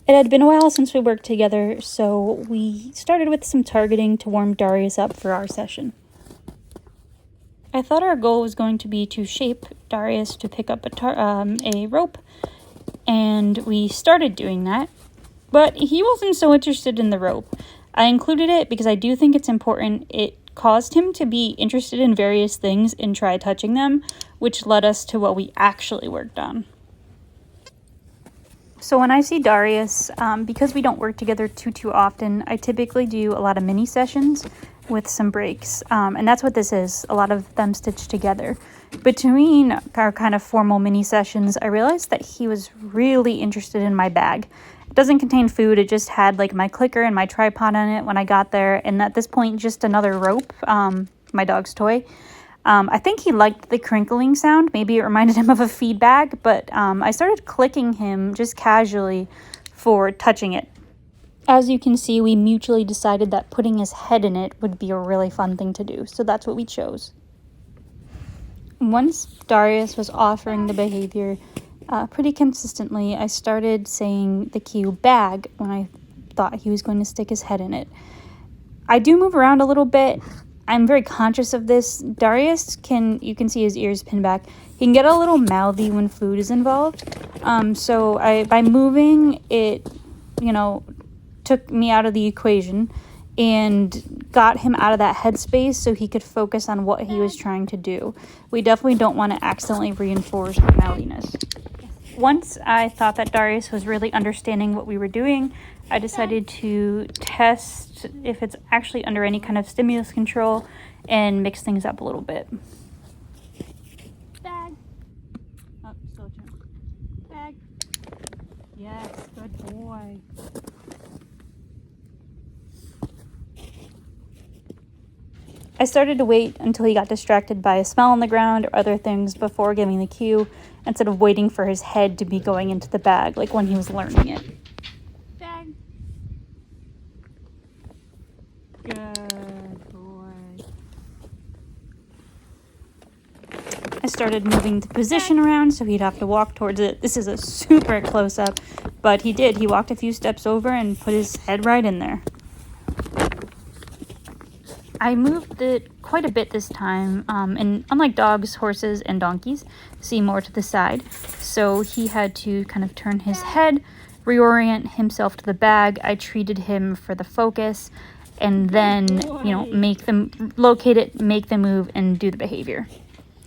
It had been a while since we worked together, so we started with some targeting to warm Darius up for our session. I thought our goal was going to be to shape Darius to pick up a rope, and we started doing that, but he wasn't so interested in the rope. I included it because I do think it's important. It caused him to be interested in various things and try touching them, which led us to what we actually worked on. So when I see Darius, because we don't work together too often, I typically do a lot of mini sessions with some breaks. And that's what this is, a lot of them stitched together. Between our kind of formal mini sessions, I realized that he was really interested in my bag. It doesn't contain food, it just had like my clicker and my tripod on it when I got there. And at this point, just another rope, my dog's toy. I think he liked the crinkling sound. Maybe it reminded him of a feed bag, but I started clicking him just casually for touching it. As you can see, we mutually decided that putting his head in it would be a really fun thing to do, so that's what we chose. Once Darius was offering the behavior pretty consistently, I started saying the cue bag when I thought he was going to stick his head in it. I do move around a little bit. I'm very conscious of this. Darius you can see his ears pinned back. He can get a little mouthy when food is involved. So by moving it, took me out of the equation and got him out of that headspace so he could focus on what he was trying to do. We definitely don't want to accidentally reinforce the mouthiness. Once I thought that Darius was really understanding what we were doing, I decided to test if it's actually under any kind of stimulus control and mix things up a little bit. Bag. Oh, still jump. Bag. Yes, good boy. I started to wait until he got distracted by a smell on the ground or other things before giving the cue, instead of waiting for his head to be going into the bag, like when he was learning it. Bag. Good boy. I started moving the position around so he'd have to walk towards it. This is a super close-up, but he did. He walked a few steps over and put his head right in there. I moved it quite a bit this time, and unlike dogs, horses, and donkeys, see more to the side. So he had to kind of turn his head, reorient himself to the bag. I treated him for the focus, and then, make them locate it, make the move, and do the behavior.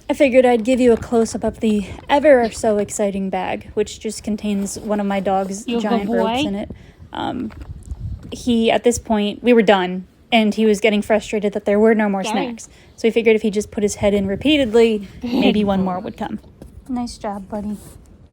I figured I'd give you a close-up of the ever so exciting bag, which just contains one of my dog's giant ropes in it. At this point, we were done. And he was getting frustrated that there were no more snacks. So he figured if he just put his head in repeatedly, maybe one more would come. Nice job, buddy.